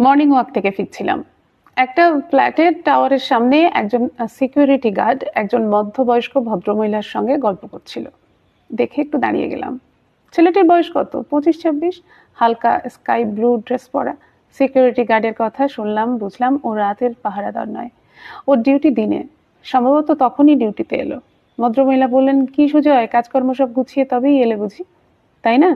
Morning walk থেকে ফিরছিলাম। একটা ফ্ল্যাটের টাওয়ারের সামনে একজন সিকিউরিটি গার্ড একজন মধ্যবয়স্ক ভদ্রমহিলার সঙ্গে গল্প করছিল। দেখে একটু দাঁড়িয়ে গেলাম। ছেলেটির বয়স কত, 25-26, হালকা স্কাই ব্লু ড্রেস পরা। সিকিউরিটি গার্ডের কথা শুনলাম, বুঝলাম ও রাতের পাহারাদার নয়, ওর ডিউটি দিনে। সম্ভবত তখনই ডিউটিতে এলো। ভদ্রমহিলা বললেন, কি সুজয়, কাজকর্ম সব গুছিয়ে তবেই এলে বুঝি, তাই না?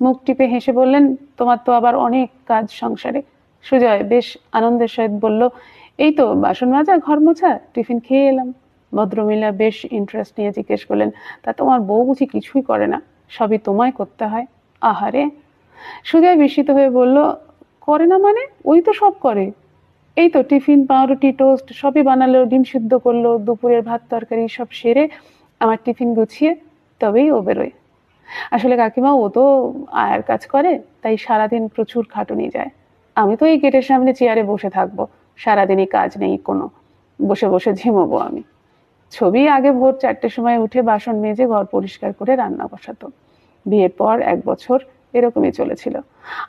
মুখ টিপে হেসে বললেন, তোমার তো আবার অনেক কাজ সংসারে। সুজয় বেশ আনন্দের সহিত বলল, এই তো বাসন মাজা, ঘর মোছা, টিফিন খেয়ে এলাম। ভদ্রমহিলা বেশ ইন্টারেস্ট নিয়ে জিজ্ঞেস করলেন, তা তোমার বউ বুঝি কিছুই করে না, সবই তোমায় করতে হয়? আহারে। সুজয় বিস্মিত হয়ে বলল, করে না মানে? ওই তো সব করে। এই তো টিফিন, পাউরুটি, টোস্ট সবই বানালো, ডিম সিদ্ধ করলো, দুপুরের ভাত তরকারি সব সেরে আমার টিফিন গুছিয়ে তবেই ও বেরোয়। আসলে কাকিমা, ও তো আয়ার কাজ করে, তাই সারাদিন প্রচুর খাটুনি যায়। আমি তো এই গেটের সামনে চেয়ারে বসে থাকবো, সারাদিনই কাজ নেই কোনো, বসে বসে ঝিমোবো আমি। ছবি আগে ভোর 4টের সময় উঠে বাসন মেজে ঘর পরিষ্কার করে রান্না বসাতো। বিয়ের পর 1 বছর এরকমই চলেছিল।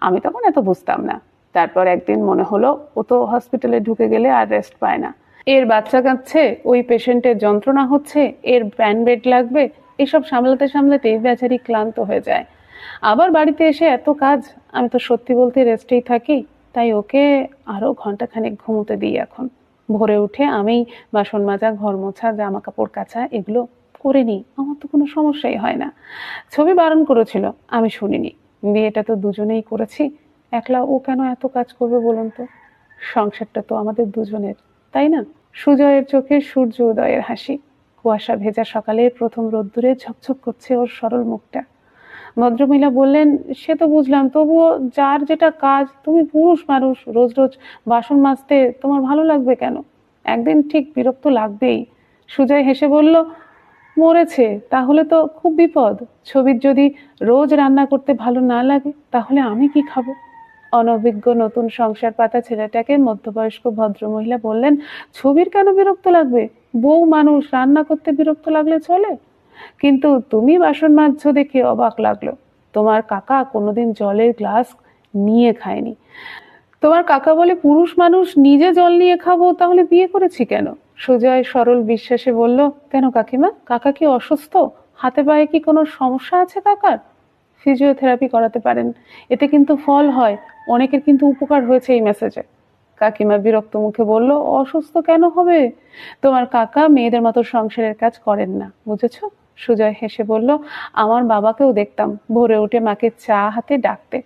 আমি তখন এত বুঝতাম না। তারপর একদিন মনে হলো, ও তো হসপিটালে ঢুকে গেলে আর রেস্ট পায় না। এর বাচ্চা কাঁদছে, ওই পেশেন্টের যন্ত্রণা হচ্ছে, এর প্যান বেড লাগবে, এসব সামলাতে সামলাতেই বেচারি ক্লান্ত হয়ে যায়। আবার বাড়িতে এসে এত কাজ, আমি তো সত্যি বলতে রেস্টেই থাকি। তাই ওকে আরো ঘন্টাখানেক ঘুমোতে দিই এখন। ভোরে উঠে আমি বাসন মাজা, ঘর মোছা, জামা কাপড় কাচা এগুলো করে নিই, আমার তো কোনো সমস্যাই হয় না। ছবি বারণ করেছিল, আমি শুনিনি। বিয়েটা তো দুজনেই করেছি, একলা ও কেন এত কাজ করবে বলুন তো? সংসারটা তো আমাদের দুজনের, তাই না? সুজয়ের চোখে সূর্য উদয়ের হাসি। কুয়াশা ভেজা সকালের প্রথম রোদ্দুরে ঝকঝক করছে ওর সরল মুখটা। ভদ্রমহিলা বললেন, সে তো বুঝলাম, তবুও যার যেটা কাজ, তুমি পুরুষ মানুষ, রোজ রোজ বাসন মাজতে তোমার ভালো লাগবে কেন? একদিন ঠিক বিরক্ত লাগবেই। সুজয় হেসে বলল, মরেছে তাহলে তো খুব বিপদ। ছবির যদি রোজ রান্না করতে ভালো না লাগে, তাহলে আমি কি খাবো? অনভিজ্ঞ নতুন সংসার পাতা ছেলেটাকে মধ্যবয়স্ক ভদ্রমহিলা বললেন, ছবির কেন বিরক্ত লাগবে? বউ মানুষ, রান্না করতে বিরক্ত লাগলে চলে। কিন্তু তুমি বাসন মাজছো দেখে অবাক লাগলো। তোমার কাকা কোনোদিন জলের গ্লাস নিয়ে খায়নি। তোমার কাকা বলে, পুরুষ মানুষ নিজে জল নিয়ে খাবো, তাহলে বিয়ে করেছি কেন? সুজয় সরল বিশ্বাসে বলল, কেন কাকিমা, কাকা কি অসুস্থ? হাতে পায়ে কি কোনো সমস্যা আছে কাকার? ফিজিওথেরাপি করাতে পারেন, এতে কিন্তু ফল হয়। অনেকের কিন্তু উপকার হয়েছে এই মেসেজে। কাকিমা বিরক্ত মুখে বলল, অসুস্থ কেন হবে? তোমার কাকা মেয়েদের মতো সংসারের কাজ করেন না, বুঝেছো? সুজয় হেসে বলল, আমার বাবাকেও দেখতাম ভোরে উঠে মাকে চা হাতে ডাকতে,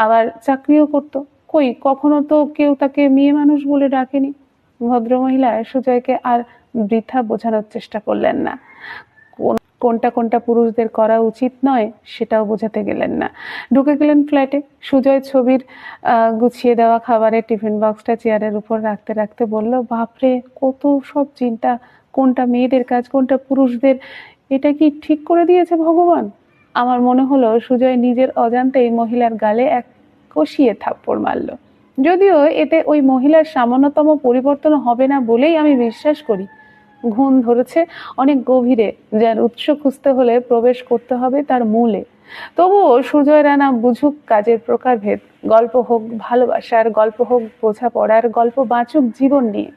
আবার চাকরিও করতো। কই, কখনো তো কেউ তাকে মেয়ে মানুষ বলে ডাকেনি। ভদ্রমহিলা সুজয়কে আর বৃথা বোঝানোর চেষ্টা করলেন না। কোনটা কোনটা পুরুষদের করা উচিত নয় সেটাও বোঝাতে গেলেন না। ঢুকে গেলেন ফ্ল্যাটে। সুজয় ছবির গুছিয়ে দেওয়া খাবারের টিফিন বক্সটা চেয়ারের উপর রাখতে রাখতে বলল, বাপরে, কত সব চিন্তা, কোনটা মেয়েদের কাজ কোনটা পুরুষদের, এটা কি ঠিক করে দিয়েছে ভগবান? আমার মনে হলো সুজয় নিজের অজান্তেই মহিলার গালে এক কষিয়ে থাপ্পড় মারল। যদিও এতে ওই মহিলার সামান্যতম পরিবর্তন হবে না বলেই আমি বিশ্বাস করি। ঘুণ ধরেছে অনেক গভীরে, যার উৎস খুঁজতে হলে প্রবেশ করতে হবে তার মূলে। তবুও সুজয় রানা বুঝুক কাজের প্রকারভেদ। গল্প হোক ভালোবাসার, গল্প হোক বোঝাপড়ার, গল্প বাঁচুক জীবন নিয়ে।